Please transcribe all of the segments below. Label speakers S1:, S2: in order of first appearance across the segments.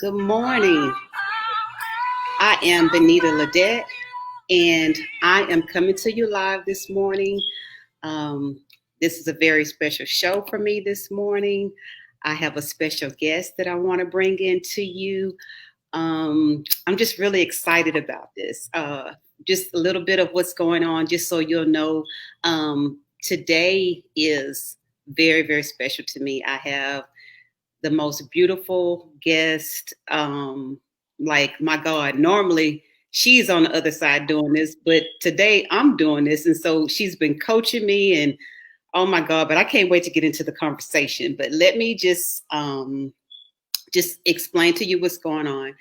S1: Good morning. I am Benita Ledet, and I am coming to you live this morning. This is a very special show for me this morning. I have a special guest that I want to bring in to you. I'm just really excited about this. Just a little bit of what's going on, just so you'll know. Today is very, very special to me. I have the most beautiful guest. Like, my God, normally she's on the other side doing this, but today I'm doing this. And so she's been coaching me, and oh my God, but I can't wait to get into the conversation. But let me just explain to you what's going on.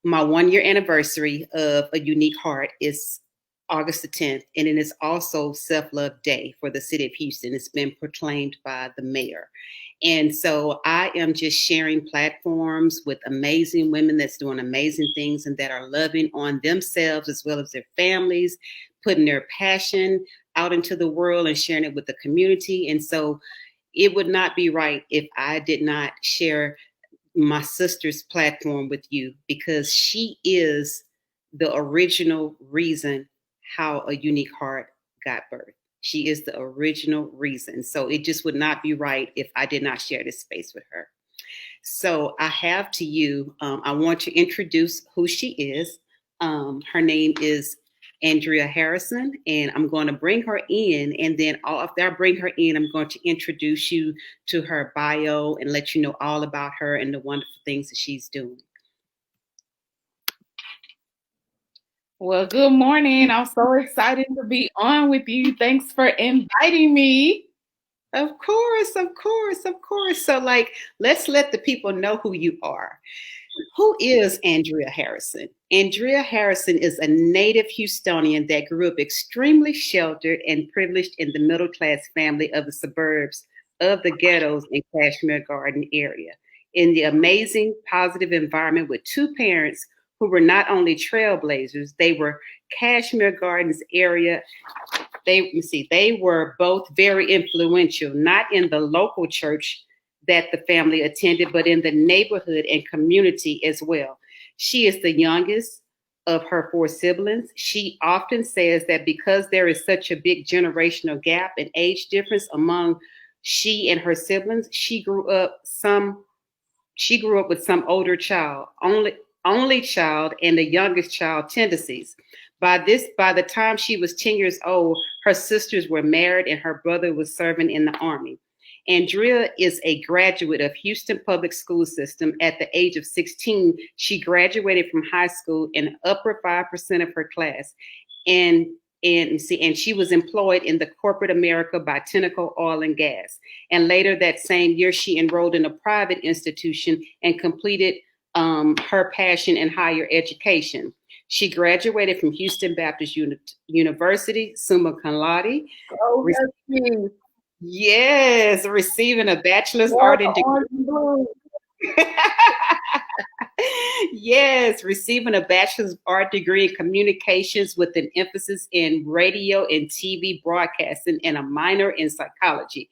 S1: My 1 year anniversary of A Unique Heart is August the 10th, and it is also Self-Love Day for the city of Houston. It's been proclaimed by the mayor. And so I am just sharing platforms with amazing women that's doing amazing things and that are loving on themselves as well as their families, putting their passion out into the world and sharing it with the community. And so it would not be right if I did not share my sister's platform with you, because she is the original reason how A Unique Heart got birthed. She is the original reason. So it just would not be right if I did not share this space with her. So I have to you, I want to introduce who she is. Her name is Andrea Harrison, and I'm going to bring her in. And then after I bring her in, I'm going to introduce you to her bio and let you know all about her and the wonderful things that she's doing.
S2: Well, good morning. I'm so excited to be on with you. Thanks for inviting me.
S1: Of course, of course, of course. So, let's let the people know who you are. Who is Andrea Harrison? Andrea Harrison is a native Houstonian that grew up extremely sheltered and privileged in the middle-class family of the suburbs of the ghettos in Kashmir Garden area, in the amazing, positive environment with two parents who were not only trailblazers, they were Kashmir Gardens area. They were both very influential, not in the local church that the family attended, but in the neighborhood and community as well. She is the youngest of her four siblings. She often says that because there is such a big generational gap and age difference among she and her siblings, she grew up with some older child, only child, and the youngest child tendencies. By the time she was 10 years old, her sisters were married and her brother was serving in the army. Andrea is a graduate of Houston Public School System. At the age of 16, she graduated from high school in upper 5% of her class. And she was employed in the corporate America by Tenneco Oil and Gas. And later that same year, she enrolled in a private institution and completed her passion in higher education. She graduated from Houston Baptist University, summa cum laude.
S2: Oh, that's me.
S1: Yes, receiving a bachelor's art in degree. Yes, receiving a bachelor's art degree in communications with an emphasis in radio and TV broadcasting and a minor in psychology.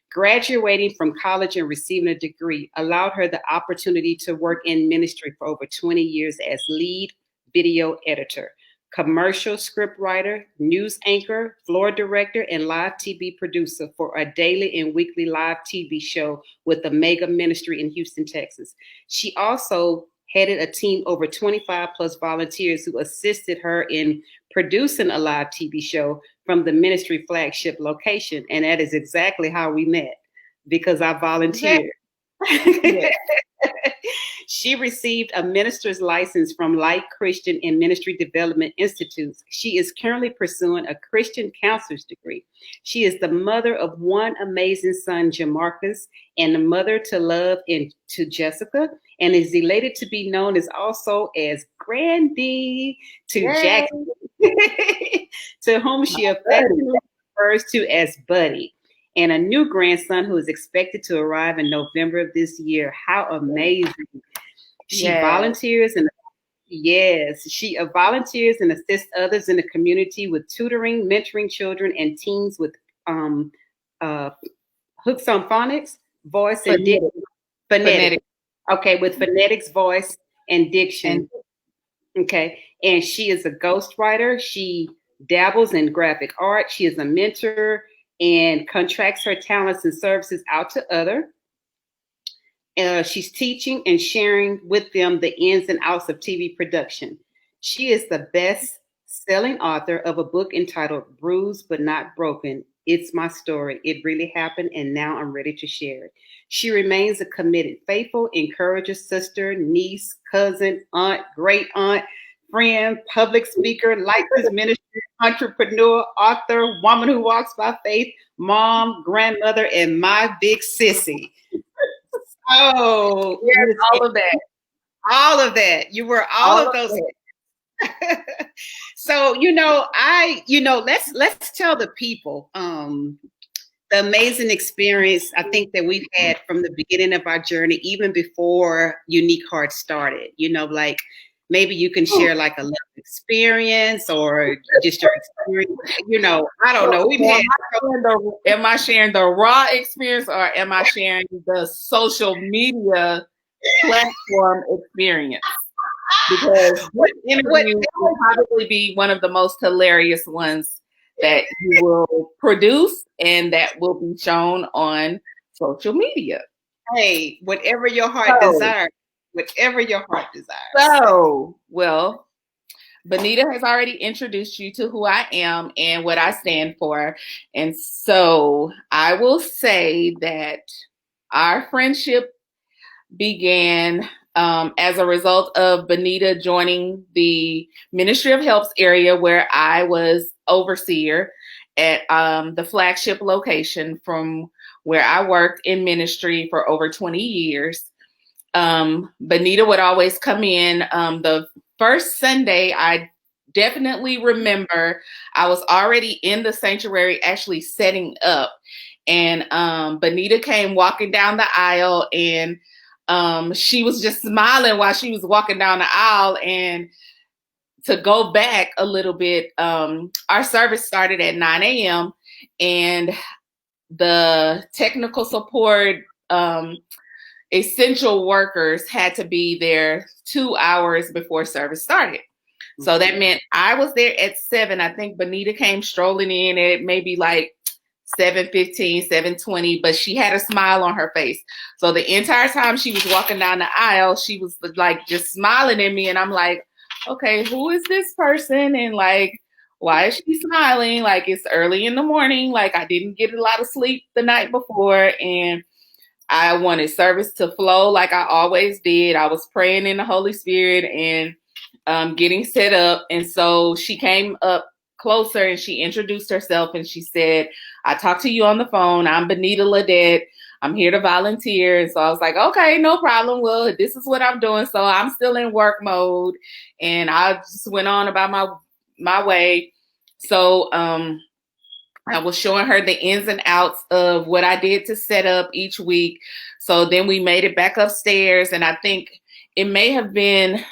S1: Graduating from college and receiving a degree allowed her the opportunity to work in ministry for over 20 years as lead video editor, commercial scriptwriter, news anchor, floor director, and live TV producer for a daily and weekly live TV show with the Mega Ministry in Houston, Texas. She also headed a team over 25 plus volunteers who assisted her in producing a live TV show from the ministry flagship location. And that is exactly how we met, because I volunteered. Yeah. She received a minister's license from Light Christian and Ministry Development Institutes. She is currently pursuing a Christian counselor's degree. She is the mother of one amazing son, Jamarcus, and the mother to Love and to Jessica, and is elated to be known as Grandy to Jackson, to whom she affectionately refers to as Buddy, and a new grandson who is expected to arrive in November of this year. How amazing. She volunteers and volunteers and assists others in the community with tutoring, mentoring children and teens with Hooks on phonics, voice, and
S2: Phonetic.
S1: phonetics.
S2: Phonetic.
S1: Okay, with phonetics, voice, and
S2: And
S1: diction. Okay, and she is a ghostwriter. She dabbles in graphic art. She is a mentor and contracts her talents and services out to others. She's teaching and sharing with them the ins and outs of TV production. She is the best selling author of a book entitled Bruised But Not Broken. It's my story. It really happened, and now I'm ready to share it. She remains a committed, faithful, encourager, sister, niece, cousin, aunt, great aunt, friend, public speaker, licensed ministry, entrepreneur, author, woman who walks by faith, mom, grandmother, and my big sissy. Oh,
S2: yes,
S1: Miss
S2: all of that.
S1: all of that. You were all
S2: All
S1: of
S2: of
S1: those.
S2: that.
S1: So, let's tell the people the amazing experience I think that we've had from the beginning of our journey, even before Unique Heart started. Like maybe you can share like a little experience or just your experience. I don't know. We've
S2: So
S1: had
S2: am I sharing the raw experience or am I sharing the social media platform experience? Because this interview will probably be one of the most hilarious ones that you will produce and that will be shown on social media.
S1: hey, whatever your heart desires, whatever your heart desires.
S2: Well, Bonita has already introduced you to who I am and what I stand for. And so I will say that our friendship began as a result of Bonita joining the Ministry of Health's area where I was overseer at the flagship location from where I worked in ministry for over 20 years. Bonita would always come in the first Sunday. I definitely remember I was already in the sanctuary actually setting up, and Bonita came walking down the aisle, and she was just smiling while she was walking down the aisle. And to go back a little bit, our service started at 9 a.m. and the technical support essential workers had to be there 2 hours before service started. So that meant I was there at 7. I think Bonita came strolling in at maybe like 7:15, 7:20, but she had a smile on her face. So the entire time she was walking down the aisle, she was like just smiling at me. And I'm like, okay, who is this person? And like, why is she smiling? Like, it's early in the morning. Like, I didn't get a lot of sleep the night before. And I wanted service to flow like I always did. I was praying in the Holy Spirit and getting set up. And so she came up closer and she introduced herself and she said, I talked to you on the phone. I'm Bonita Ledet. I'm here to volunteer. And so I was like, okay, no problem. Well, this is what I'm doing. So I'm still in work mode. And I just went on about my way. So I was showing her the ins and outs of what I did to set up each week. So then we made it back upstairs. And I think it may have been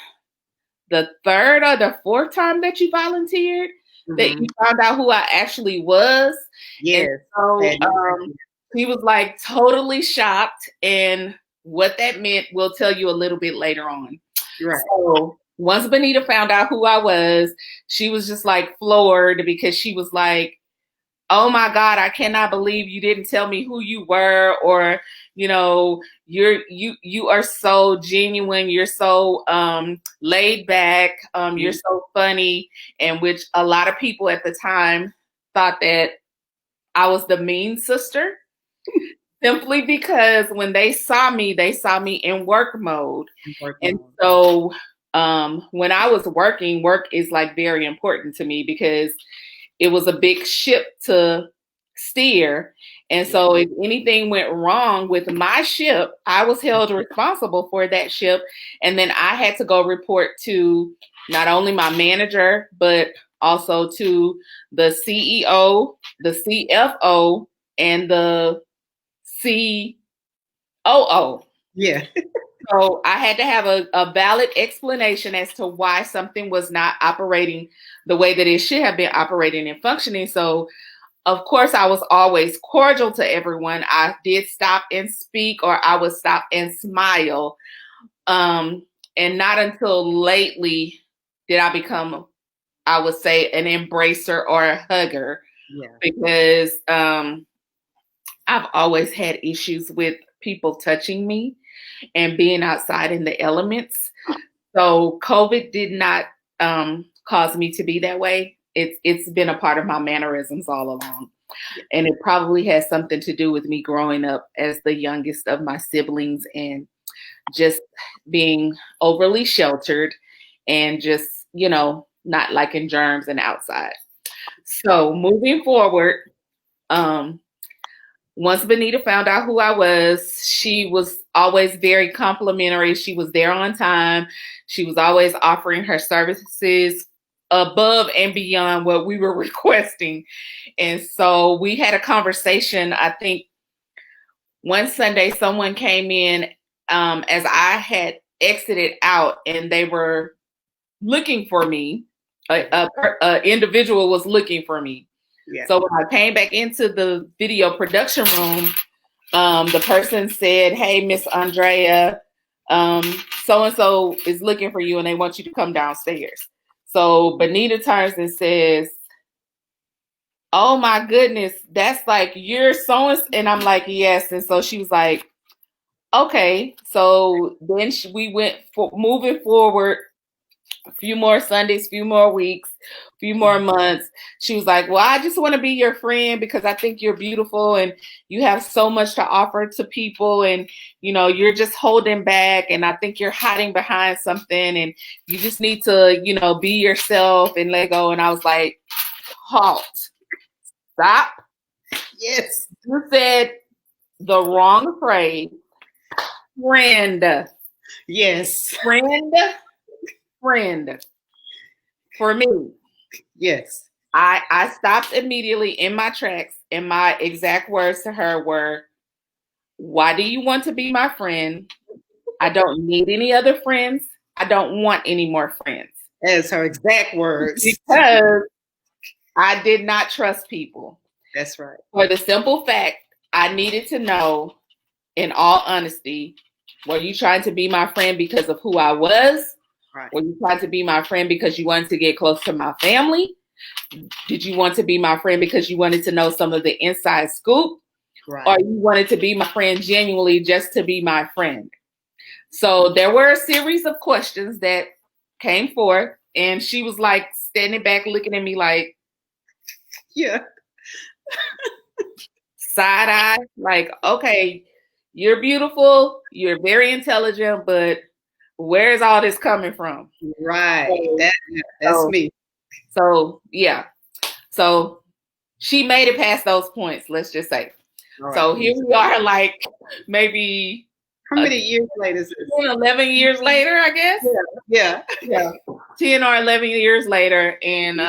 S2: the third or the fourth time that you volunteered that you found out who I actually was.
S1: Yes.
S2: And so he was like totally shocked. And what that meant, we'll tell you a little bit later on.
S1: Right.
S2: So once Bonita found out who I was, she was just like floored because she was like, oh my God, I cannot believe you didn't tell me who you were, or, you are so genuine. You're so laid back. You're so funny. And which a lot of people at the time thought that I was the mean sister simply because when they saw me in work mode. So when I was working, work is like very important to me because it was a big ship to steer. And so if anything went wrong with my ship, I was held responsible for that ship. And then I had to go report to not only my manager, but also to the CEO, the CFO, and the COO.
S1: Yeah.
S2: So I had to have a valid explanation as to why something was not operating the way that it should have been operating and functioning. So of course, I was always cordial to everyone. I did stop and speak, or I would stop and smile. Um, and not until lately did I become, I would say, an embracer or a hugger,
S1: Yeah.
S2: because I've always had issues with people touching me and being outside in the elements. So COVID did not cause me to be that way. It's been a part of my mannerisms all along. And it probably has something to do with me growing up as the youngest of my siblings and just being overly sheltered and just, not liking germs and outside. So moving forward, um, once Benita found out who I was, she was always very complimentary. She was there on time. She was always offering her services above and beyond what we were requesting. And so we had a conversation. I think one Sunday someone came in as I had exited out, and they were looking for me. A individual was looking for me.
S1: Yeah.
S2: So when I came back into the video production room, the person said, "Hey, Miss Andrea, so and so is looking for you, and they want you to come downstairs." So Benita turns and says, "Oh my goodness, that's like you're so and I'm like, "Yes." And so she was like, "Okay." So then we went moving forward. A few more Sundays, few more weeks, few more months. She was like, "Well, I just want to be your friend because I think you're beautiful and you have so much to offer to people, and you're just holding back, and I think you're hiding behind something, and you just need to, be yourself and let go." And I was like, "Halt. Stop.
S1: Yes.
S2: You said the wrong phrase. Friend.
S1: Yes.
S2: Friend. For me."
S1: Yes.
S2: I stopped immediately in my tracks, and my exact words to her were, "Why do you want to be my friend? I don't need any other friends. I don't want any more friends."
S1: As her exact words.
S2: Because I did not trust people.
S1: That's right.
S2: For the simple fact, I needed to know, in all honesty, were you trying to be my friend because of who I was?
S1: Right.
S2: Were you trying to be my friend because you wanted to get close to my family? Did you want to be my friend because you wanted to know some of the inside scoop?
S1: Right.
S2: Or you wanted to be my friend genuinely just to be my friend? So there were a series of questions that came forth, and she was like standing back looking at me like,
S1: yeah,
S2: side eye, like, "Okay, you're beautiful, you're very intelligent, but where's all this coming from?"
S1: Right.
S2: So,
S1: That's me.
S2: So yeah. So she made it past those points, let's just say.
S1: Right.
S2: So here we are, like maybe
S1: how many years later is this?
S2: 11 years later, I guess.
S1: Yeah.
S2: 10 or 11 years later. And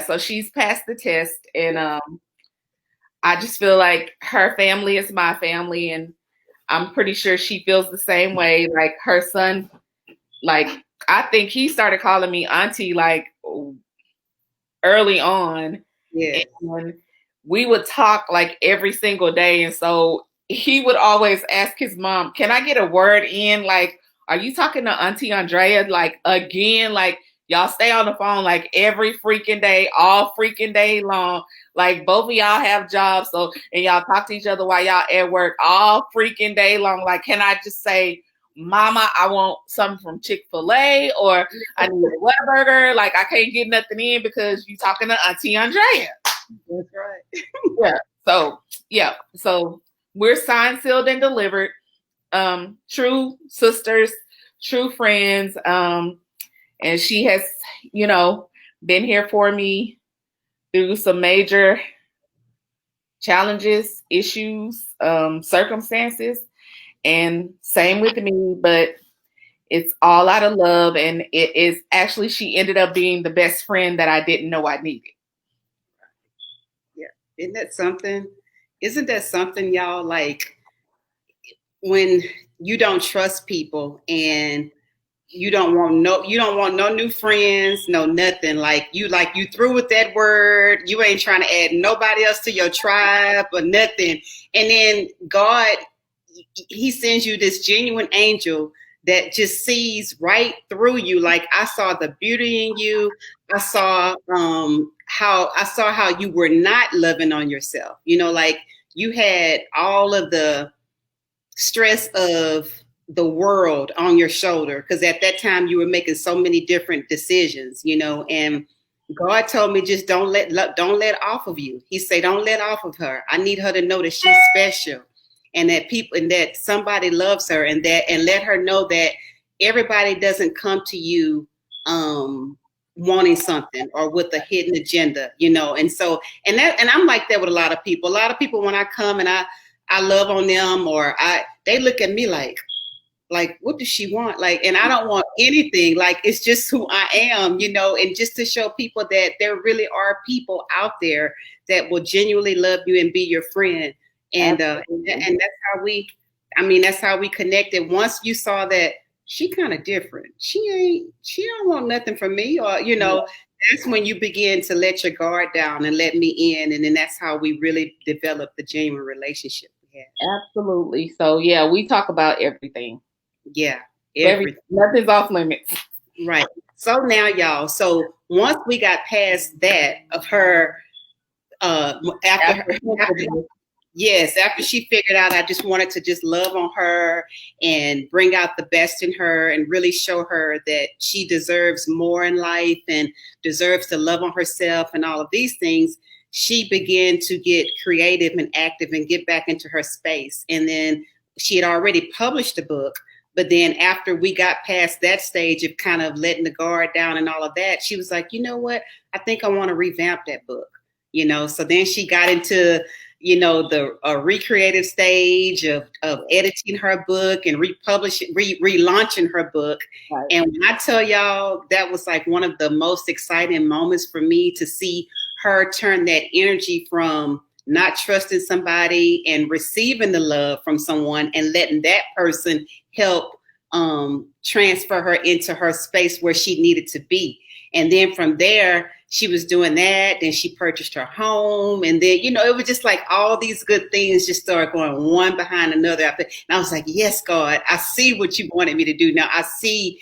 S2: so she's passed the test. And I just feel like her family is my family. And I'm pretty sure she feels the same way. Like her son, like, I think he started calling me auntie like early on.
S1: Yeah.
S2: And we would talk like every single day. And so he would always ask his mom, "Can I get a word in? Like, are you talking to Auntie Andrea? Like, again, like, y'all stay on the phone like every freaking day, all freaking day long. Like, both of y'all have jobs. So, and y'all talk to each other while y'all at work all freaking day long. Like, can I just say, Mama, I want something from Chick-fil-A, or I need a Whataburger. Like, I can't get nothing in because you talking to Auntie Andrea."
S1: That's right.
S2: So we're signed, sealed, and delivered. True sisters, true friends. And she has, been here for me through some major challenges, issues, circumstances, and same with me, but it's all out of love. And it is actually, she ended up being the best friend that I didn't know I needed.
S1: Yeah. Isn't that something? Isn't that something, y'all? Like when you don't trust people and you don't want no new friends, no nothing. Like you through with that word. You ain't trying to add nobody else to your tribe or nothing. And then God, he sends you this genuine angel that just sees right through you. Like I saw the beauty in you. I saw how you were not loving on yourself. Like you had all of the stress of the world on your shoulder, because at that time you were making so many different decisions, and God told me, just don't let off of you. He said, don't let off of her. I need her to know that she's special, and that somebody loves her, and let her know that everybody doesn't come to you wanting something or with a hidden agenda, and I'm like that with a lot of people. When I come and I love on them, or they look at me like, what does she want? Like, and I don't want anything. Like, it's just who I am, and just to show people that there really are people out there that will genuinely love you and be your friend. And that's how we connected. Once you saw that she kind of different, she don't want nothing from me, or, that's when you begin to let your guard down and let me in. And then that's how we really developed the genuine relationship we had.
S2: Absolutely. So yeah, we talk about everything.
S1: Yeah.
S2: Everything. Nothing's off limits.
S1: Right. So now, y'all, so once we got past that of her, after she figured out I just wanted to just love on her and bring out the best in her and really show her that she deserves more in life and deserves to love on herself and all of these things, she began to get creative and active and get back into her space. And then she had already published a book. But then after we got past that stage of kind of letting the guard down and all of that, she was like, you know what? I think I want to revamp that book, So then she got into, the recreative stage of editing her book and relaunching her book. Right. And when I tell y'all, that was like one of the most exciting moments for me to see her turn that energy from not trusting somebody and receiving the love from someone and letting that person help transfer her into her space where she needed to be. And then from there, she was doing that. Then she purchased her home. And then, it was just like all these good things just started going one behind another after. And I was like, yes, God, I see what you wanted me to do. Now I see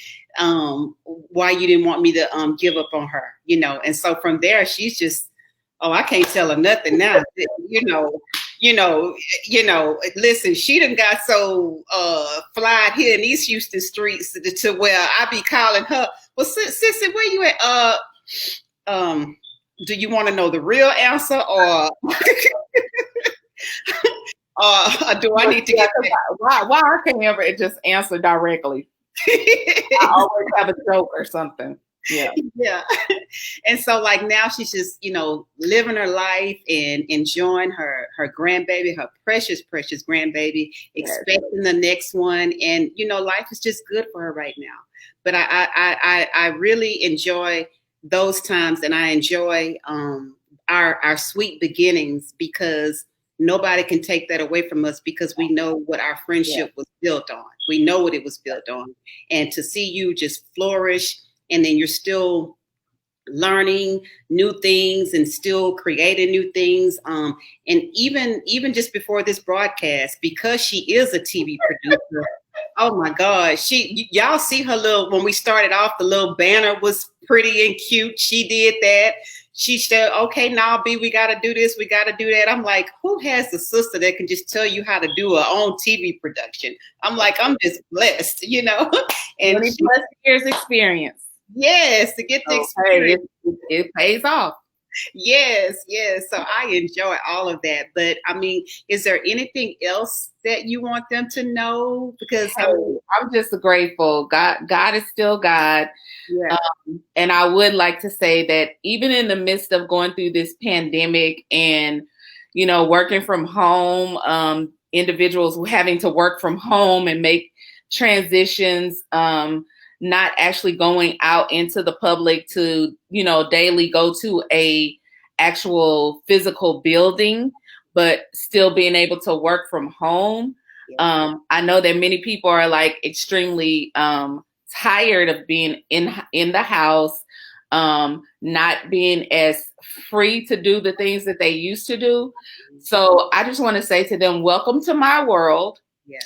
S1: why you didn't want me to give up on her, And so from there, she's just, I can't tell her nothing now. Listen, she done got so fly here in East Houston streets to where I be calling her, well, sissy, where you at? Do you want to know the real answer, or do I need to get
S2: why I can't ever just answer directly? I always have a joke or something. Yeah.
S1: Yeah. And so like now she's just, living her life and enjoying her grandbaby, her precious grandbaby, expecting the next one. And, life is just good for her right now. But I really enjoy those times, and I enjoy our sweet beginnings, because nobody can take that away from us, because we know what our friendship was built on. We know what it was built on. And to see you just flourish, and then you're still learning new things and still creating new things. And even just before this broadcast, because she is a TV producer, oh my God, y'all see her when we started off, the little banner was pretty and cute. She did that. She said, okay, now B, we got to do this. We got to do that. I'm like, who has the sister that can just tell you how to do her own TV production? I'm like, I'm just blessed,
S2: And 20+ years experience.
S1: Yes, to get the experience.
S2: It pays off.
S1: Yes. So I enjoy all of that. But I mean, is there anything else that you want them to know? Because
S2: I'm just grateful. God is still God.
S1: Yeah.
S2: And I would like to say that even in the midst of going through this pandemic and, working from home, individuals having to work from home and make transitions, not actually going out into the public to, daily go to a actual physical building, but still being able to work from home. Yeah. I know that many people are like extremely tired of being in the house, not being as free to do the things that they used to do. So I just want to say to them, welcome to my world.
S1: Yeah.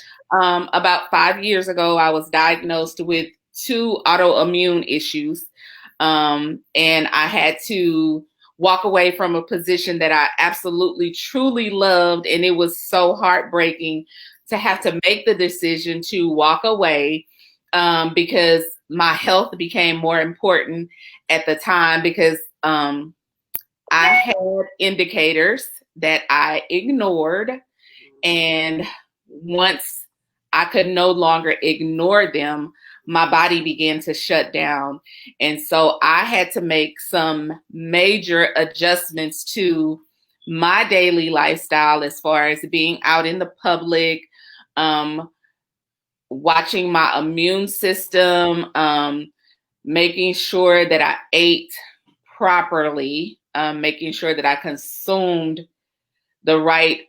S2: About 5 years ago, I was diagnosed with 2 autoimmune issues. And I had to walk away from a position that I absolutely, truly loved. And it was so heartbreaking to have to make the decision to walk away, because my health became more important at the time, because I had indicators that I ignored. And once I could no longer ignore them, my body began to shut down. And so I had to make some major adjustments to my daily lifestyle, as far as being out in the public, watching my immune system, making sure that I ate properly, making sure that I consumed the right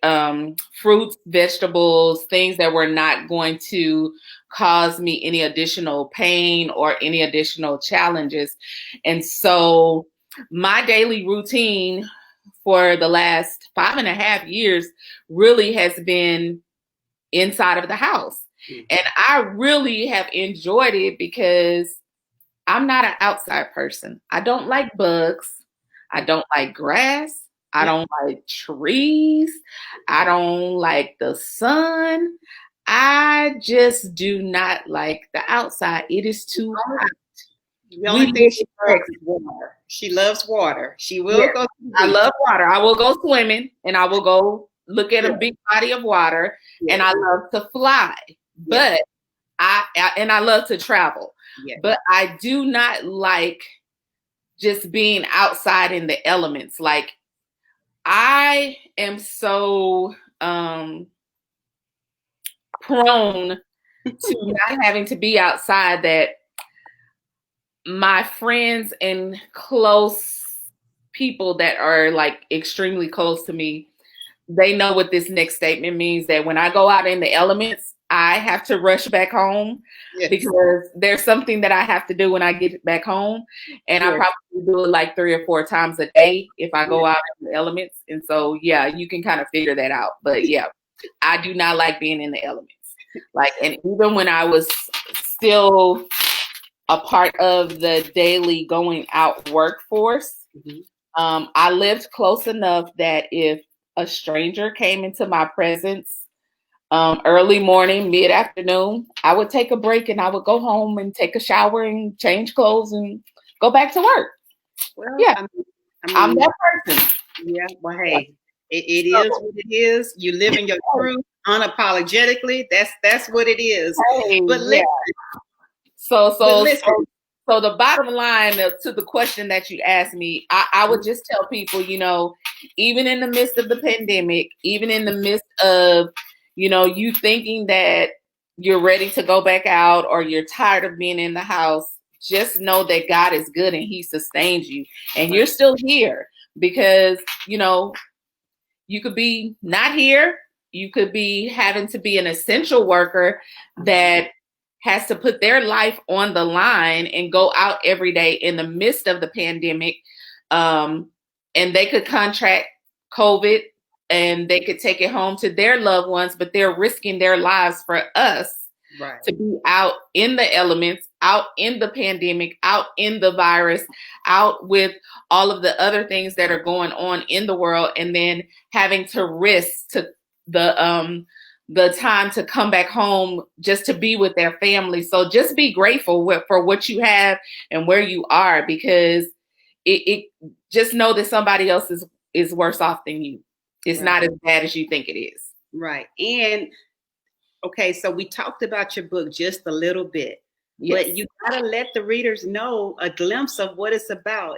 S2: fruits, vegetables, things that were not going to cause me any additional pain or any additional challenges. And so my daily routine for the last 5.5 years really has been inside of the house. And I really have enjoyed it, because I'm not an outside person. I don't like bugs. I don't like grass. I don't like trees. I don't like the sun. I just do not like the outside. It is too hot.
S1: The only thing she loves is water. She loves water. She will go.
S2: I love water. I will go swimming, and I will go look at a big body of water. And I love to fly, but I love to travel. But I do not like just being outside in the elements. Like, I am so prone to not having to be outside that my friends and close people that are like extremely close to me, they know what this next statement means, that when I go out in the elements, I have to rush back home, because there's something that I have to do when I get back home. And I probably do it like 3 or 4 times a day if I go out in the elements. And so, yeah, you can kind of figure that out. But yeah, I do not like being in the elements. Like, and even when I was still a part of the daily going out workforce, I lived close enough that if a stranger came into my presence, early morning, mid-afternoon, I would take a break and I would go home and take a shower and change clothes and go back to work.
S1: Well,
S2: yeah, I'm that person.
S1: Yeah, well, hey, it is what it is. You live in your truth unapologetically. That's what it is. But listen.
S2: So the bottom line to the question that you asked me, I would just tell people, even in the midst of the pandemic, even in the midst of, you thinking that you're ready to go back out or you're tired of being in the house, just know that God is good and he sustains you. And you're still here because, you could be not here. You could be having to be an essential worker that has to put their life on the line and go out every day in the midst of the pandemic. And they could contract COVID and they could take it home to their loved ones, but they're risking their lives for us to be out in the elements, out in the pandemic, out in the virus, out with all of the other things that are going on in the world, and then having to risk to the time to come back home just to be with their family. So just be grateful for what you have and where you are, because it just know that somebody else is worse off than you. It's not as bad as you think it is.
S1: Right. And okay, so we talked about your book just a little bit, but you gotta let the readers know a glimpse of what it's about.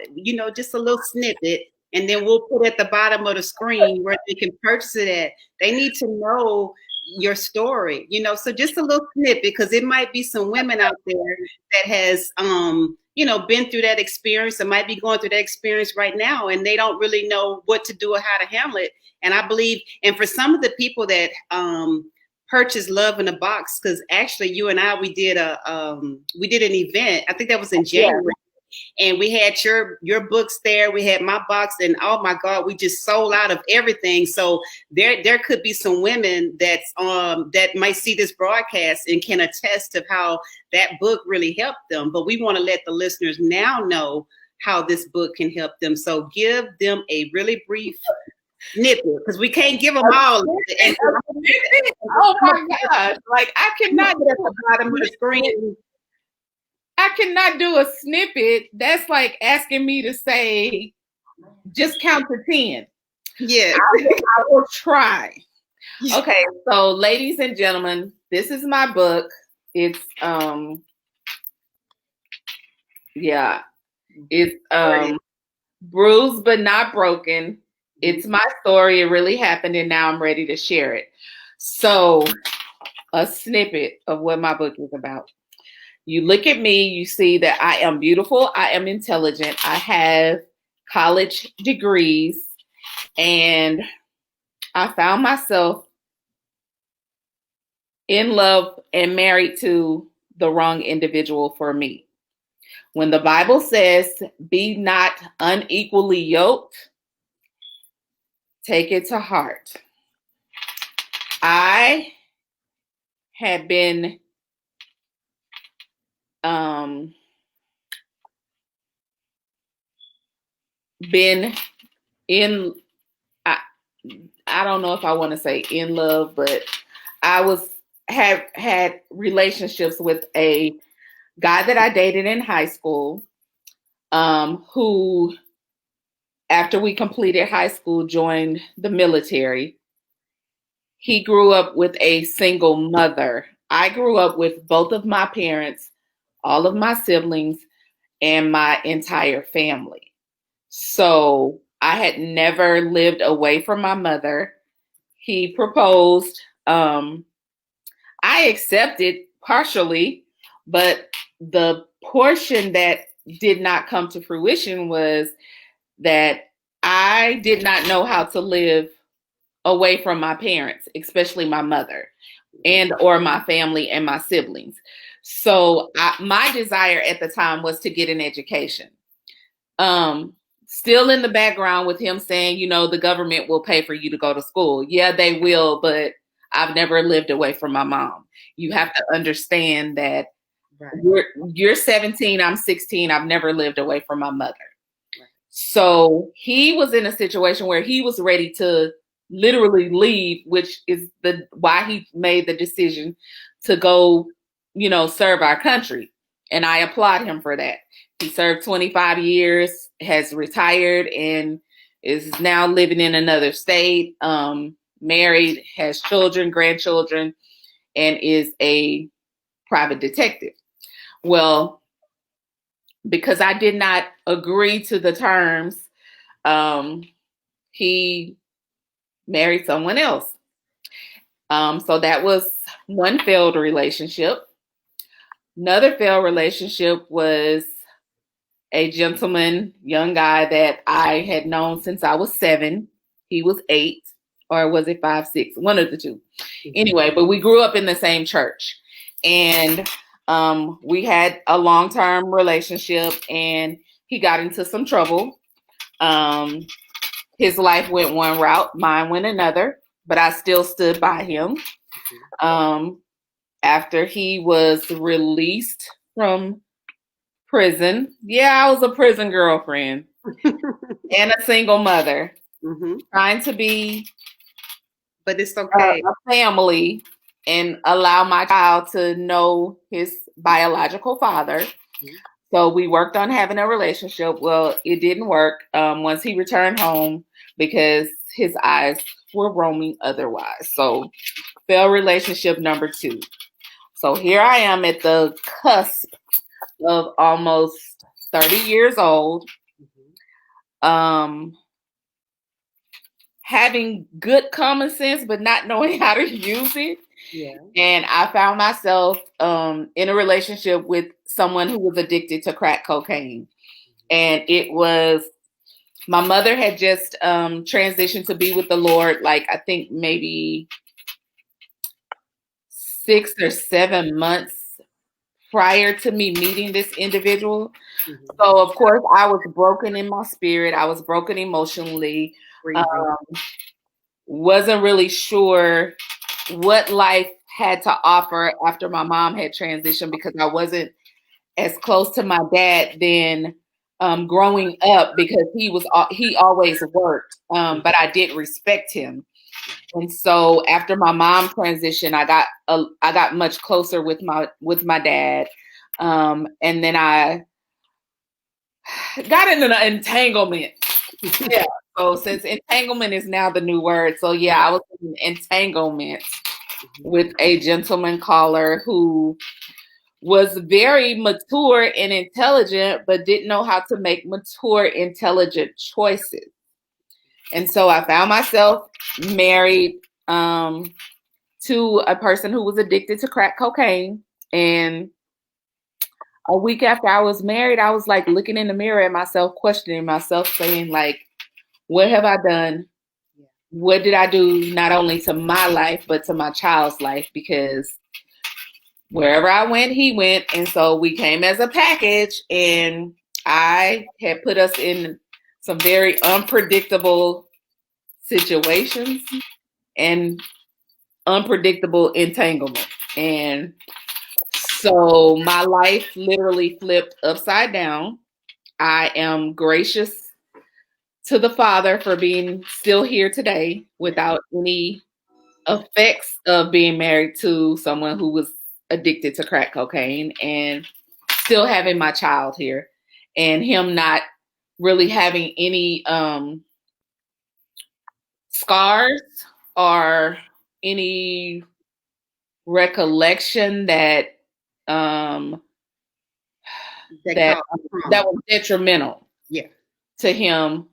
S1: Just a little snippet, and then we'll put at the bottom of the screen where they can purchase it at. They need to know your story, so just a little snippet, because it might be some women out there that has been through that experience or might be going through that experience right now, and they don't really know what to do or how to handle it. And I believe, and for some of the people that purchase Love in a Box, because actually you and I, we did an event. I think that was in January. And we had your books there. We had my box, and oh my God, we just sold out of everything. So there could be some women that might see this broadcast and can attest to how that book really helped them. But we want to let the listeners now know how this book can help them. So give them a really brief snippet, because we can't give them all. And
S2: oh my God! Like I cannot get at the bottom of the screen. I cannot do a snippet. That's like asking me to say, just count to 10.
S1: Yeah.
S2: I will try. Okay, so ladies and gentlemen, this is my book. It's it's Bruised but Not Broken. It's my story. It really happened, and now I'm ready to share it. So, a snippet of what my book is about. You look at me, you see that I am beautiful, I am intelligent, I have college degrees, and I found myself in love and married to the wrong individual for me. When the Bible says, be not unequally yoked, take it to heart. I had been in I don't know if I want to say in love, but I have had relationships with a guy that I dated in high school, who, after we completed high school, joined the military. He grew up with a single mother. I grew up with both of my parents, all of my siblings, and my entire family. So I had never lived away from my mother. He proposed. I accepted partially, but the portion that did not come to fruition was that I did not know how to live away from my parents, especially my mother and or my family and my siblings. So my desire at the time was to get an education. Still in the background with him saying, the government will pay for you to go to school. Yeah, they will, but I've never lived away from my mom. You have to understand that you're 17, I'm 16. I've never lived away from my mother. Right. So he was in a situation where he was ready to literally leave, which is why he made the decision to go, serve our country. And I applaud him for that. He served 25 years, has retired, and is now living in another state, married, has children, grandchildren, and is a private detective. Well, because I did not agree to the terms, he married someone else. So that was one failed relationship. Another failed relationship was a gentleman, young guy that I had known since I was 7. He was 8, or was it 5, 6? One of the two. Anyway, but we grew up in the same church, and we had a long-term relationship, and he got into some trouble. His life went one route, mine went another, but I still stood by him. After he was released from prison. Yeah, I was a prison girlfriend and a single mother, trying to be,
S1: but it's okay,
S2: a family and allow my child to know his biological father. So we worked on having a relationship. Well, it didn't work once he returned home because his eyes were roaming otherwise. So failed relationship number 2. So here I am at the cusp of almost 30 years old, having good common sense, but not knowing how to use it. Yeah. And I found myself in a relationship with someone who was addicted to crack cocaine. And it was, my mother had just transitioned to be with the Lord, like I think maybe 6 or 7 months prior to me meeting this individual.
S1: Mm-hmm.
S2: So, of course, I was broken in my spirit. I was broken emotionally. Wasn't really sure what life had to offer after my mom had transitioned because I wasn't as close to my dad then growing up because he always worked, but I did respect him. And so after my mom transitioned, I got much closer with my dad, and then I got in an entanglement. Yeah. So since entanglement is now the new word, so yeah, I was in an entanglement with a gentleman caller who was very mature and intelligent, but didn't know how to make mature, intelligent choices. And so I found myself married to a person who was addicted to crack cocaine. And a week after I was married, I was like looking in the mirror at myself, questioning myself, saying like, what have I done? What did I do not only to my life, but to my child's life? Because wherever I went, he went. And so we came as a package, and I had put us in some very unpredictable situations and unpredictable entanglement. And so my life literally flipped upside down. I am gracious to the Father for being still here today without any effects of being married to someone who was addicted to crack cocaine and still having my child here and him not really having any scars or any recollection that that was detrimental to him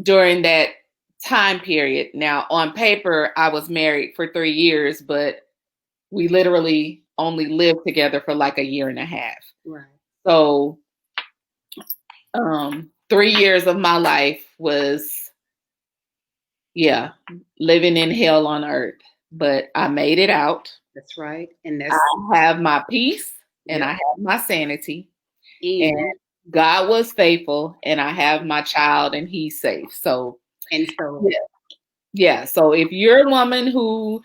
S2: during that time period. Now, on paper, I was married for 3 years, but we literally only lived together for like a year and a half.
S1: Right.
S2: So 3 years of my life was, living in hell on earth. But I made it out.
S1: That's right. And
S2: I have my peace and I have my sanity. And God was faithful, and I have my child and he's safe. So so if you're a woman who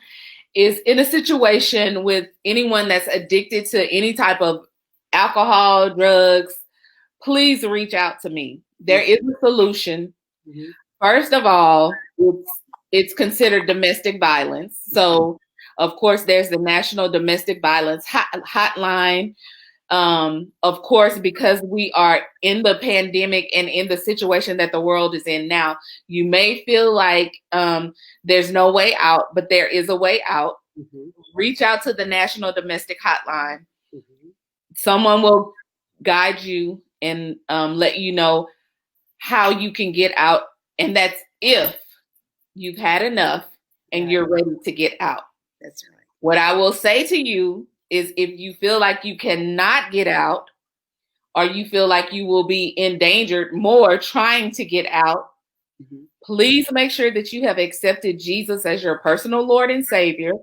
S2: is in a situation with anyone that's addicted to any type of alcohol, drugs, please reach out to me. There is a solution. Mm-hmm. First of all, it's considered domestic violence. So, of course, there's the National Domestic Violence Hotline. Of course, because we are in the pandemic and in the situation that the world is in now, you may feel like there's no way out, but there is a way out. Mm-hmm. Reach out to the National Domestic Hotline. Mm-hmm. Someone will guide you and let you know how you can get out. And that's if you've had enough and you're ready to get out. That's right. What I will say to you is if you feel like you cannot get out or you feel like you will be endangered more trying to get out, mm-hmm. please make sure that you have accepted Jesus as your personal Lord and Savior.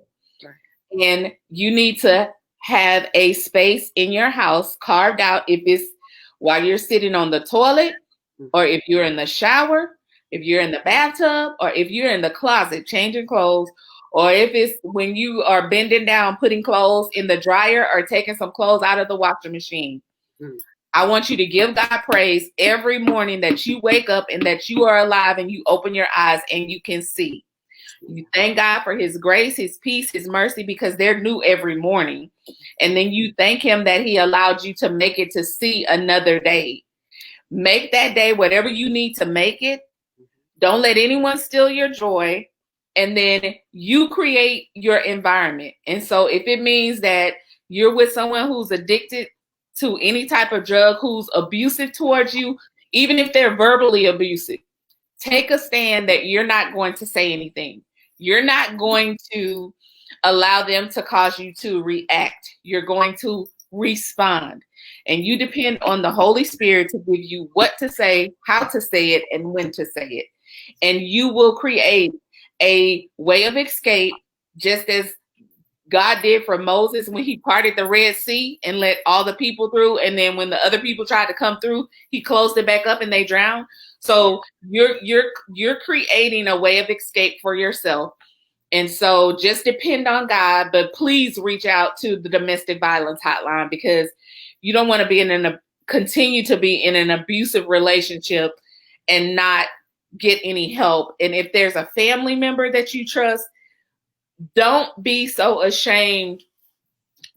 S2: Right. And you need to have a space in your house carved out if it's while you're sitting on the toilet, mm-hmm. or if you're in the shower, if you're in the bathtub, or if you're in the closet changing clothes, or if it's when you are bending down, putting clothes in the dryer or taking some clothes out of the washing machine. Mm. I want you to give God praise every morning that you wake up and that you are alive and you open your eyes and you can see. You thank God for his grace, his peace, his mercy, because they're new every morning. And then you thank him that he allowed you to make it to see another day. Make that day whatever you need to make it. Don't let anyone steal your joy. And then you create your environment. And so if it means that you're with someone who's addicted to any type of drug, who's abusive towards you, even if they're verbally abusive, take a stand that you're not going to say anything. You're not going to allow them to cause you to react. You're going to respond. And you depend on the Holy Spirit to give you what to say, how to say it, and when to say it. And you will create a way of escape, just as God did for Moses when he parted the Red Sea and let all the people through. And then when the other people tried to come through, he closed it back up and they drowned. So you're creating a way of escape for yourself. And so just depend on God, but please reach out to the domestic violence hotline, because you don't want to be continue to be in an abusive relationship and not get any help. And if there's a family member that you trust, don't be so ashamed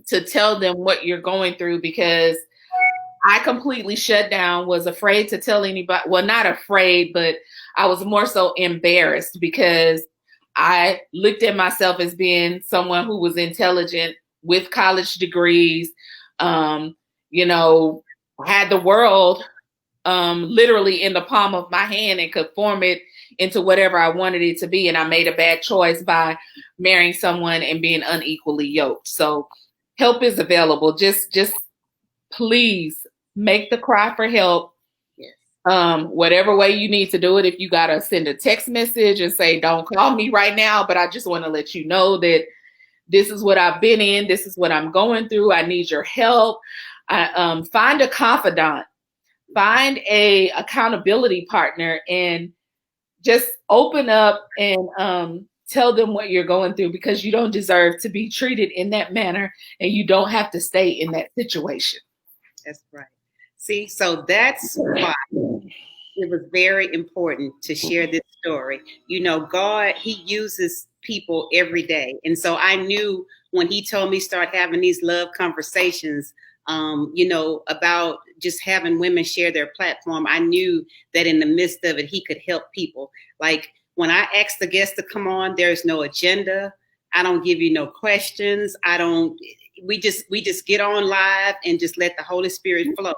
S2: to tell them what you're going through, because I completely shut down, was afraid to tell anybody. Well, not afraid, but I was more so embarrassed because I looked at myself as being someone who was intelligent with college degrees, you know, had the world literally in the palm of my hand and could form it into whatever I wanted it to be. And I made a bad choice by marrying someone and being unequally yoked. So help is available. Just please make the cry for help.
S1: Yes.
S2: Whatever way you need to do it. If you got to send a text message and say, don't call me right now, but I just want to let you know that this is what I've been in. This is what I'm going through. I need your help. Find a confidant, find a accountability partner, and just open up and tell them what you're going through, because you don't deserve to be treated in that manner, and you don't have to stay in that situation.
S1: That's right. See, so that's why it was very important to share this story. You know, God, he uses people every day. And so I knew when he told me start having these love conversations, you know, about just having women share their platform, I knew that in the midst of it, he could help people. Like when I ask the guests to come on, there's no agenda. I don't give you no questions. We just get on live and just let the Holy Spirit flow.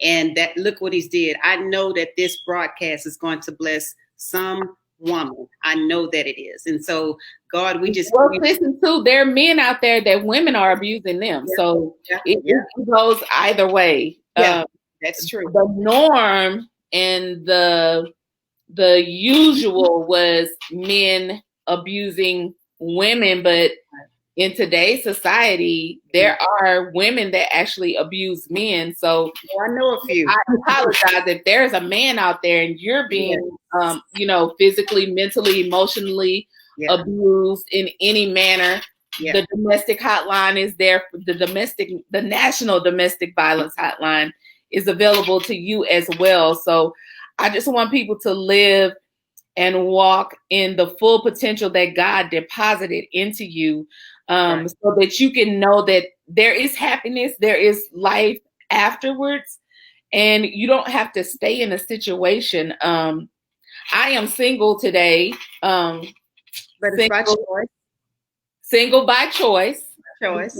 S1: And that, look what he's did. I know that this broadcast is going to bless some woman. I know that it is. And so, God,
S2: listen too. There are men out there that women are abusing them. Yeah. So it goes either way.
S1: Yeah, that's true.
S2: The norm and the usual was men abusing women, but in today's society, there are women that actually abuse men. So
S1: I know a few.
S2: I apologize if there's a man out there and you're being, you know, physically, mentally, emotionally abused in any manner. Yeah. The domestic hotline is there. The National Domestic Violence Hotline is available to you as well. So I just want people to live and walk in the full potential that God deposited into you, so that you can know that there is happiness, there is life afterwards, and you don't have to stay in a situation. I am single today,
S1: but it's by choice.
S2: Single by choice. Because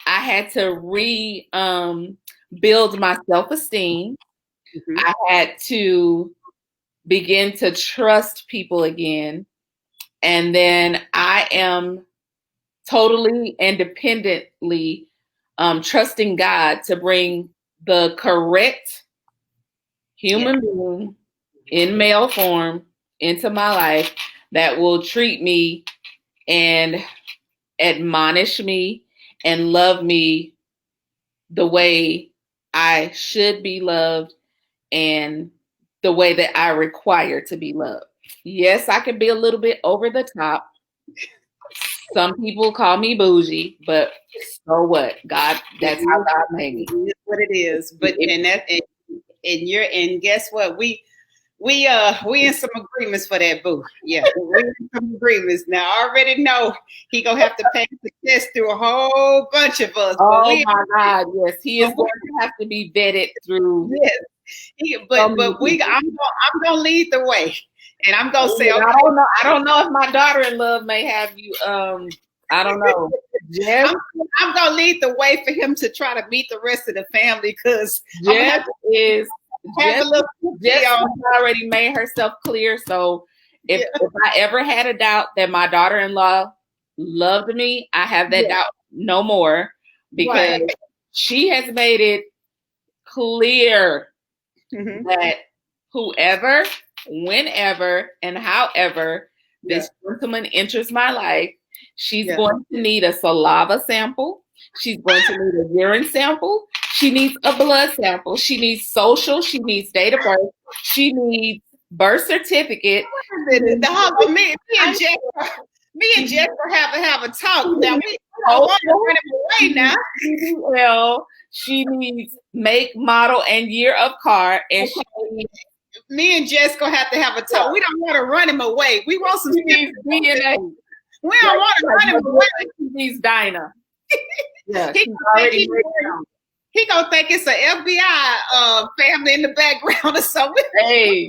S2: I had to build my self-esteem. Mm-hmm. I had to begin to trust people again. And then I am totally independently trusting God to bring the correct human being in male form into my life that will treat me and admonish me and love me the way I should be loved and the way that I require to be loved. Yes, I can be a little bit over the top. Some people call me bougie, but so what? God, that's how God made me.
S1: That's what it is. But and guess what? We in some agreements for that, boo. Yeah, we're in some agreements now. I already know he gonna have to pass the test through a whole bunch of us.
S2: Oh my God, yes, he is going to have to be vetted through.
S1: Yes, I'm gonna lead the way, and I'm gonna say, okay,
S2: I don't know if my daughter-in-law may have you. I don't know.
S1: Jeff, I'm gonna lead the way for him to try to meet the rest of the family, because
S2: Jeff already made herself clear. So if I ever had a doubt that my daughter-in-law loved me, I have that doubt no more, because she has made it clear that whoever, whenever, and however this gentleman enters my life, She's going to need a saliva sample. She's going to need a urine sample. She needs a blood sample. She needs social. She needs date of birth. She needs birth certificate.
S1: Me and Jess will have a talk. Now we don't want to run him away now.
S2: Well, she needs make, model, and year of car, and
S1: me and Jess gonna have a talk. We don't want to run him away. We want some DNA. We don't want to run him away.
S2: She needs Dinah.
S1: Yeah, he gonna think it's an FBI family in the background or something.
S2: Hey,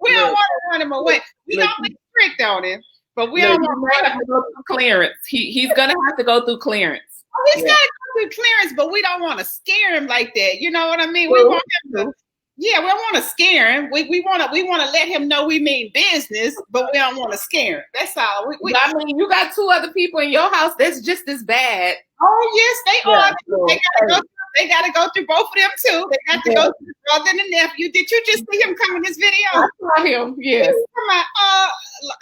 S1: we don't want to run him away. We don't be strict on him, but we don't want
S2: to have to go through clearance. He's gonna have to go through clearance.
S1: Oh, he's gotta go through clearance, but we don't want to scare him like that. You know what I mean? We want him to. Yeah, we don't want to scare him. We want to let him know we mean business, but we don't want to scare him. That's all.
S2: I mean, you got 2 other people in your house that's just as bad.
S1: Oh yes, they are. They gotta go through both of them too. They got to go through the brother and the nephew. Did you just see him come in this video?
S2: I saw him. Yes.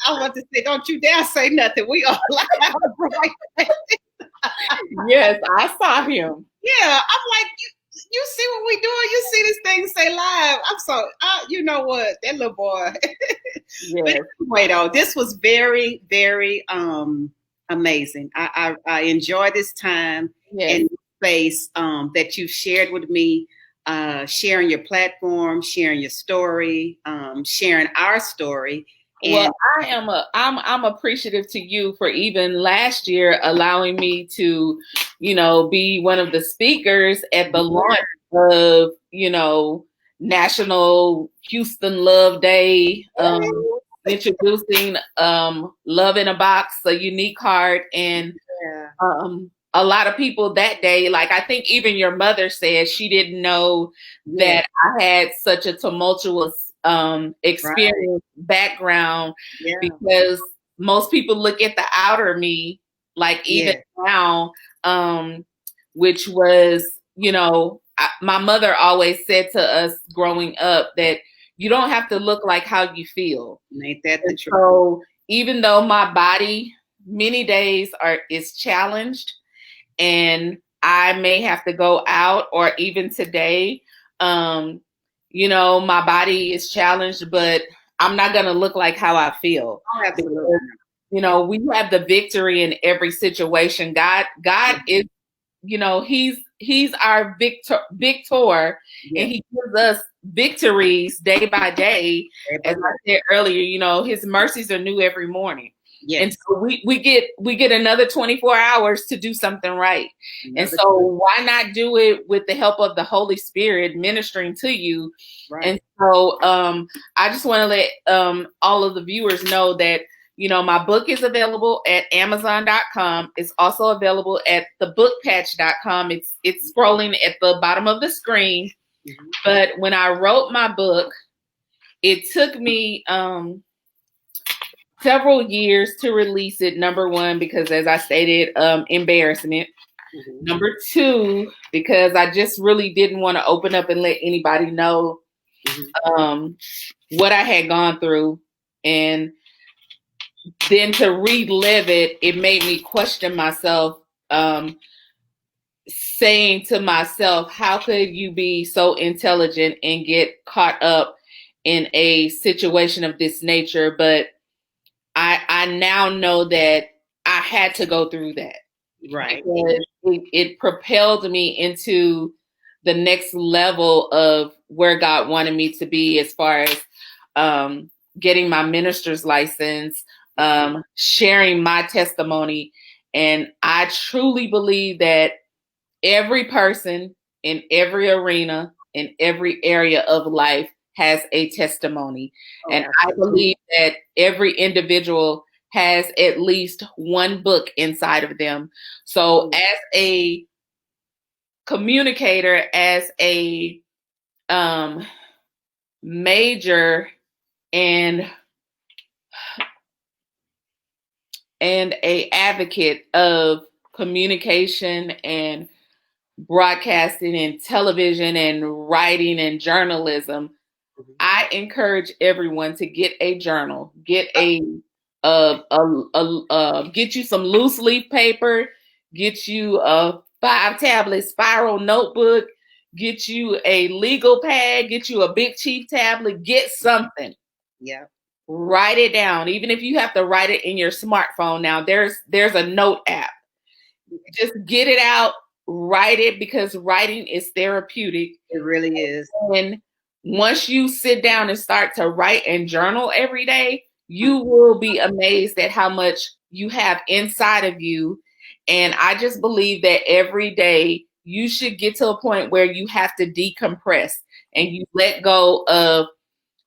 S1: I want to say, don't you dare say nothing. We are live.
S2: Yes, I saw him.
S1: Yeah, I'm like you see what we doing? You see this thing say live. I'm so, you know what? That little boy.
S2: Yes.
S1: But anyway, though, this was very, very amazing. I enjoy this time and space that you shared with me, sharing your platform, sharing your story, sharing our story.
S2: And well, I'm appreciative to you for even last year allowing me to, be one of the speakers at the launch of, National Houston Love Day, introducing Love in a Box, a unique heart, and a lot of people that day, like I think even your mother said she didn't know that I had such a tumultuous experience background because most people look at the outer me, like even now, which was, my mother always said to us growing up that you don't have to look like how you feel.
S1: Ain't that the truth?
S2: So even though my body many days is challenged and I may have to go out, or even today, my body is challenged, but I'm not going to look like how I feel.
S1: Oh, absolutely.
S2: Because, we have the victory in every situation. God is, he's our victor, and he gives us victories day by day. As I said earlier, his mercies are new every morning. Yes. And so we get another 24 hours to do something right. And so why not do it with the help of the Holy Spirit ministering to you? Right. And so I just want to let all of the viewers know that, my book is available at Amazon.com. It's also available at thebookpatch.com. It's scrolling at the bottom of the screen. Mm-hmm. But when I wrote my book, it took me several years to release it. Number one, because as I stated, embarrassment. Mm-hmm. Number two, because I just really didn't want to open up and let anybody know what I had gone through. And then to relive it, it made me question myself, saying to myself, how could you be so intelligent and get caught up in a situation of this nature? But I now know that I had to go through that.
S1: Right.
S2: It propelled me into the next level of where God wanted me to be as far as getting my minister's license, sharing my testimony. And I truly believe that every person in every arena, in every area of life has a testimony. Oh, and I believe that every individual has at least one book inside of them. So as a communicator, as a major and a advocate of communication and broadcasting and television and writing and journalism, I encourage everyone to get a journal, get a get you some loose leaf paper, get you a 5-tablet spiral notebook, get you a legal pad, get you a Big Chief tablet, get something.
S1: Yeah.
S2: Write it down. Even if you have to write it in your smartphone now, there's a note app. Just get it out, write it, because writing is therapeutic.
S1: It really is.
S2: And once you sit down and start to write and journal every day, you will be amazed at how much you have inside of you. And I just believe that every day you should get to a point where you have to decompress and you let go of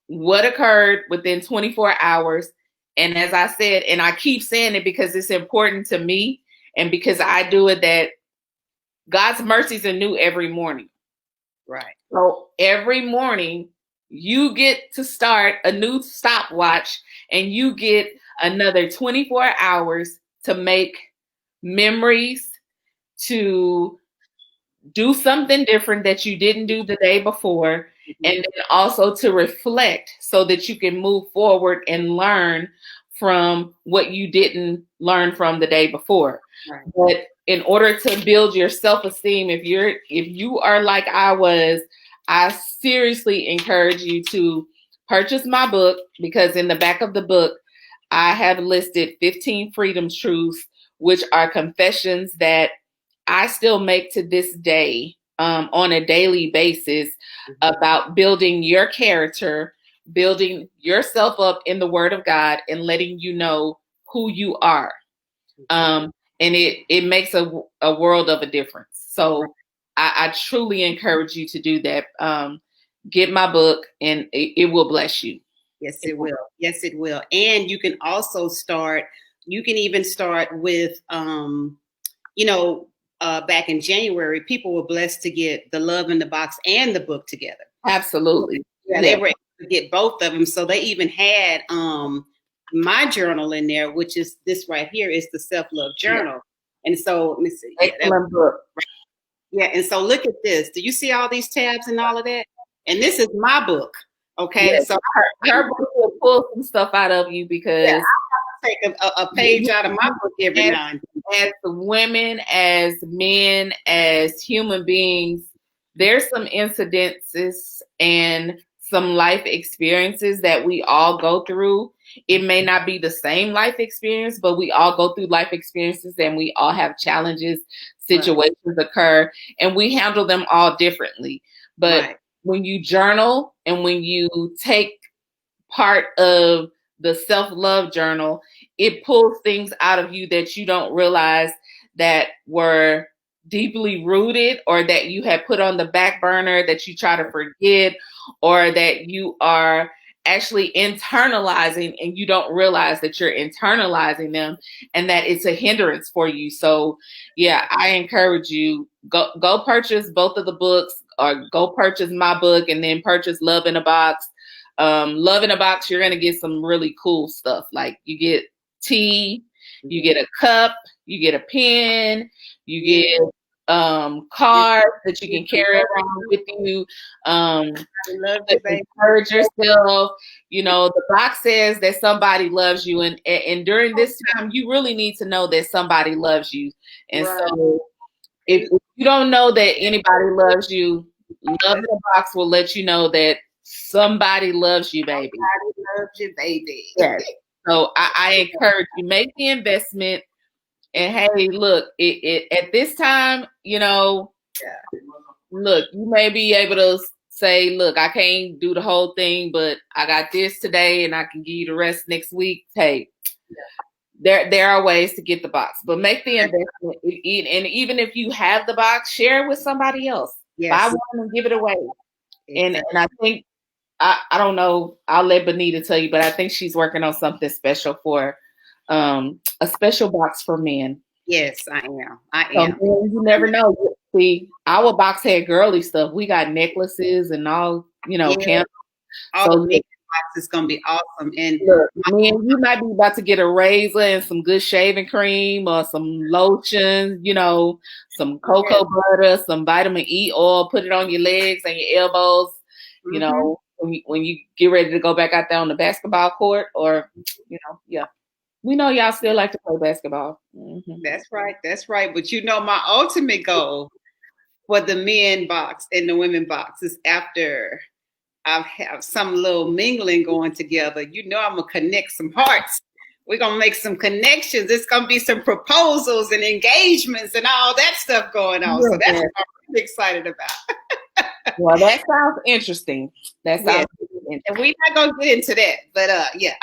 S2: what occurred within 24 hours. And as I said, and I keep saying it because it's important to me and because I do it, that God's mercies are new every morning.
S1: Right.
S2: So every morning you get to start a new stopwatch and you get another 24 hours to make memories, to do something different that you didn't do the day before, and then also to reflect so that you can move forward and learn from what you didn't learn from the day before.
S1: Right.
S2: But in order to build your self-esteem, if you are like I was, I seriously encourage you to purchase my book, because in the back of the book, I have listed 15 freedom truths, which are confessions that I still make to this day on a daily basis about building your character, building yourself up in the Word of God, and letting you know who you are. And it makes a world of a difference. So I truly encourage you to do that. Get my book, and it will bless you.
S1: Yes, it will. Yes, it will. And you can also start. You can even start with, back in January, people were blessed to get the Love in the Box and the book together.
S2: Absolutely.
S1: Yeah, they were able to get both of them. So they even had my journal in there, which is this right here, is the self-love journal. Yeah. And so, let me see.
S2: Excellent book.
S1: Right. Yeah, and so look at this. Do you see all these tabs and all of that? And this is my book. Okay,
S2: yes.
S1: So
S2: her book will pull some stuff out of you, because
S1: I have to take a page out of my book every now and then.
S2: As women, as men, as human beings, there's some incidences and some life experiences that we all go through. It may not be the same life experience, but we all go through life experiences, and we all have challenges, situations occur, and we handle them all differently. But when you journal and when you take part of the self-love journal, it pulls things out of you that you don't realize that were deeply rooted, or that you had put on the back burner, that you try to forget, or that you are actually internalizing and you don't realize that you're internalizing them, and that it's a hindrance for you. So yeah, I encourage you, go purchase both of the books, or go purchase my book, and then purchase Love in a Box. Love in a Box, you're going to get some really cool stuff. Like you get tea, you get a cup, you get a pen, you get cards that you can carry around with you. Encourage yourself. You know, the box says that somebody loves you, and during this time, you really need to know that somebody loves you. And so, if you don't know that anybody loves you, Love in a Box will let you know that somebody loves you, baby.
S1: Somebody loves you, baby.
S2: Yes. So I encourage you, make the investment. And hey, look, at this time, look, you may be able to say, look, I can't do the whole thing, but I got this today and I can give you the rest next week. Hey, there are ways to get the box, but make the investment. And even if you have the box, share it with somebody else.
S1: Yes.
S2: Buy one and give it away. Exactly. And I think, I don't know, I'll let Benita tell you, but I think she's working on something special for a special box for men.
S1: Yes, I am.
S2: So, you never know. See, our box had girly stuff. We got necklaces and all, candles.
S1: All the big box is gonna be awesome. And
S2: look, man, you might be about to get a razor and some good shaving cream, or some lotion, some cocoa butter, some vitamin E oil. Put it on your legs and your elbows. When you get ready to go back out there on the basketball court, or yeah. We know y'all still like to play basketball. Mm-hmm.
S1: That's right. That's right. But my ultimate goal for the men box and the women box is after I have some little mingling going together. I'm gonna connect some hearts. We're gonna make some connections. It's gonna be some proposals and engagements and all that stuff going on. So that's what I'm really excited about.
S2: Well, that sounds interesting. That sounds
S1: interesting. And we're not gonna get into that, but yeah.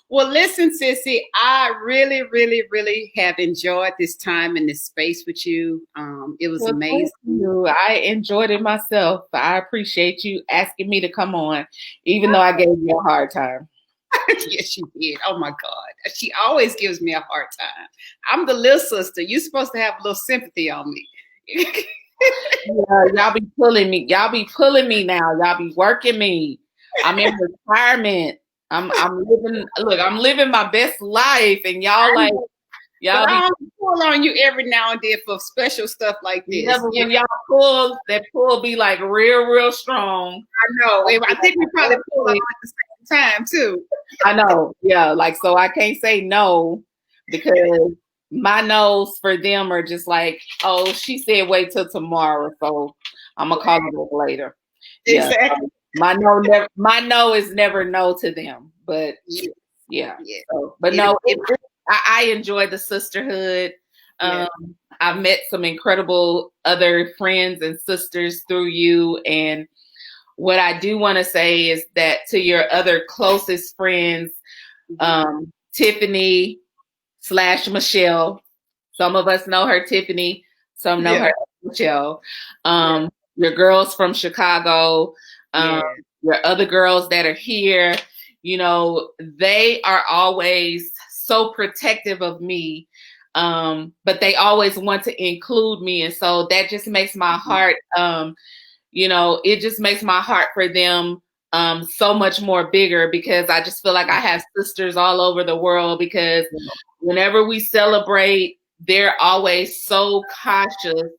S1: Well, listen, Sissy, I really, really, really have enjoyed this time in this space with you. It was amazing.
S2: I enjoyed it myself. I appreciate you asking me to come on, even though I gave you a hard time.
S1: Yes, she did. Oh my God. She always gives me a hard time. I'm the little sister. You're supposed to have a little sympathy on me.
S2: Yeah, y'all be pulling me. Y'all be pulling me now. Y'all be working me. I'm in retirement. I'm living my best life, and y'all
S1: pull on you every now and then for special stuff like this.
S2: When y'all pull, that pull be like real strong.
S1: I know. I think we probably pull on at the same time too.
S2: I know. Yeah, so I can't say no because my no's for them are just like, oh, she said wait till tomorrow, so I'm gonna call it later.
S1: Exactly.
S2: Yeah, my no is never no to them, but yeah. So, but I enjoy the sisterhood. I've met some incredible other friends and sisters through you, and what I do want to say is that to your other closest friends, Tiffany / Michelle. Some of us know her Tiffany, some know her Michelle. Your girls from Chicago, your other girls that are here, they are always so protective of me, but they always want to include me. And so that just makes my heart, it just makes my heart for them so much more bigger, because I just feel like I have sisters all over the world, because whenever we celebrate, they're always so cautious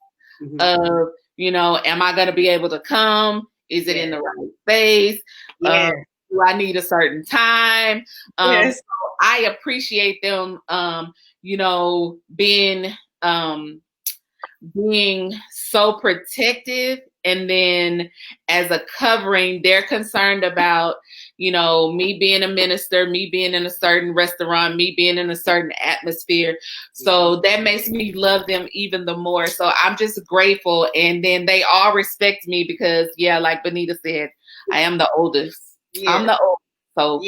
S2: of, am I going to be able to come? Is it in the right space? Do I need a certain time? So I appreciate them, being so protective. And then as a covering, they're concerned about, me being a minister, me being in a certain restaurant, me being in a certain atmosphere. So that makes me love them even the more. So I'm just grateful. And then they all respect me because, like Benita said, I am the oldest. I'm the oldest. So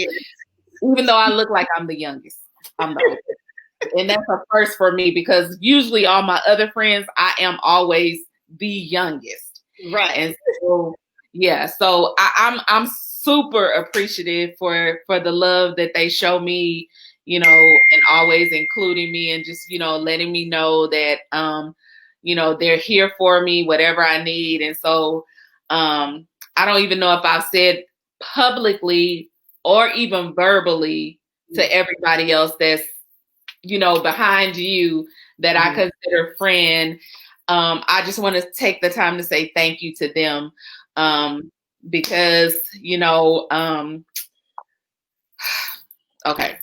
S2: even though I look like I'm the youngest, I'm the oldest. And that's a first for me, because usually all my other friends, I am always the youngest.
S1: Right.
S2: And so, so I'm super appreciative for the love that they show me, and always including me, and just, letting me know that, they're here for me, whatever I need. And so I don't even know if I've said publicly or even verbally to everybody else that's, behind you that I consider friend. I just want to take the time to say thank you to them, because, okay.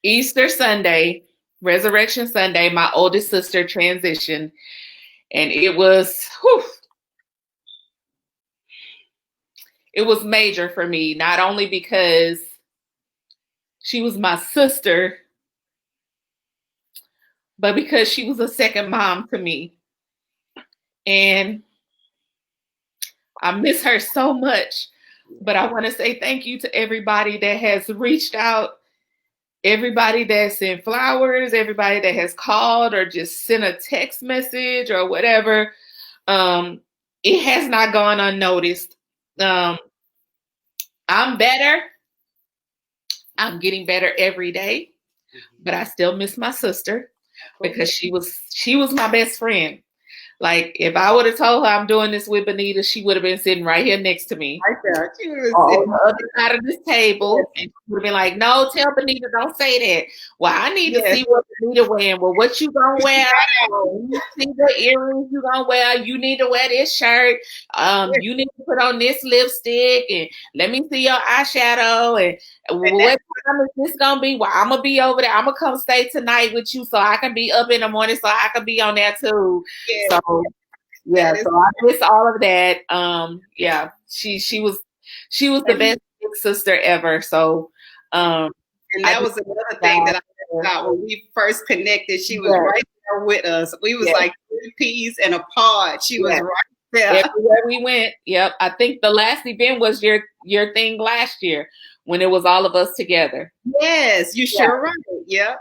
S2: Easter Sunday, Resurrection Sunday, my oldest sister transitioned, and it was major for me, not only because she was my sister, but because she was a second mom to me. And I miss her so much. But I want to say thank you to everybody that has reached out, everybody that sent flowers, everybody that has called or just sent a text message or whatever. It has not gone unnoticed. I'm better. I'm getting better every day, but I still miss my sister, because she was my best friend. Like if I would have told her I'm doing this with Benita, she would have been sitting right here next to me.
S1: Right there. She was
S2: On the other side of this table, and she would have been like, "No, tell Benita, don't say that." Well, I need to
S1: yes.
S2: see what Benita wearing. Well, what you gonna wear? You see the earrings you gonna wear. You need to wear this shirt. You need to put on this lipstick, and let me see your eyeshadow. And what time is this gonna be? Well, I'm gonna be over there. I'm gonna come stay tonight with you, so I can be up in the morning, so I can be on there too.
S1: Yes.
S2: So yeah, so I miss all of that. Yeah, she was the best big sister ever. So,
S1: and that was another thing that I thought when we first connected. She was right there with us. We was like 3 peas in a pod. She was right there
S2: everywhere we went. Yep, I think the last event was your thing last year when it was all of us together.
S1: Yes, you sure right. Yep.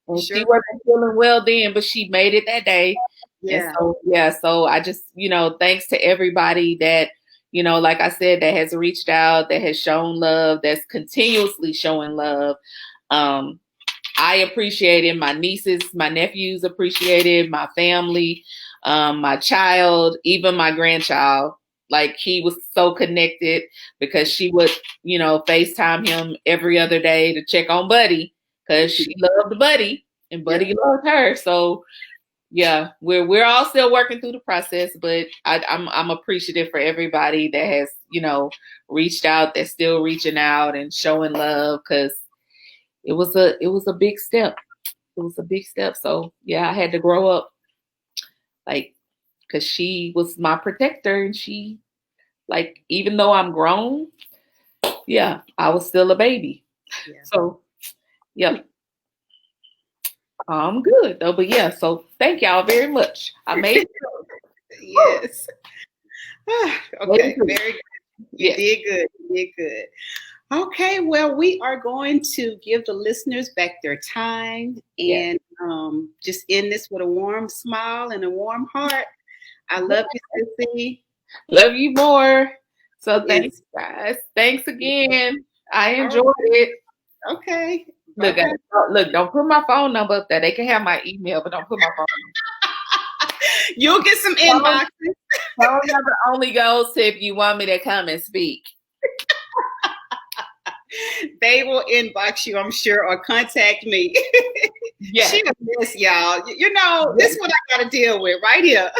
S2: And she wasn't feeling well then, but she made it that day.
S1: Yeah.
S2: And so I just, thanks to everybody that, like I said, that has reached out, that has shown love, that's continuously showing love. I appreciate it. My nieces, my nephews appreciated, my family, my child, even my grandchild. Like he was so connected because she would, FaceTime him every other day to check on Buddy because she loved Buddy and Buddy loved her. So yeah, we're all still working through the process, but I'm appreciative for everybody that has, reached out, that's still reaching out and showing love because it was a big step. It was a big step. So yeah, I had to grow up, like, because she was my protector, and she, like, even though I'm grown, yeah, I was still a baby. Yeah. So yeah. I'm good though, but yeah, so thank y'all very much. I made it.
S1: Yes. Okay, very good. You did good. You did good. Okay, well, we are going to give the listeners back their time and just end this with a warm smile and a warm heart. I love you, Sissy.
S2: Love you more. So thanks, guys. Thanks again. I enjoyed it.
S1: Okay.
S2: Look, don't put my phone number up there. They can have my email, but don't put my phone number.
S1: You'll get some inboxes.
S2: Phone number only goes to if you want me to come and speak.
S1: They will inbox you, I'm sure, or contact me. Yeah. She a mess, y'all. This is what I got to deal with right here.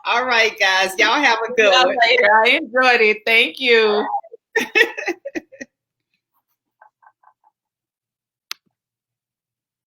S1: All right, guys. Y'all have a good one.
S2: Later. I enjoyed it. Thank you.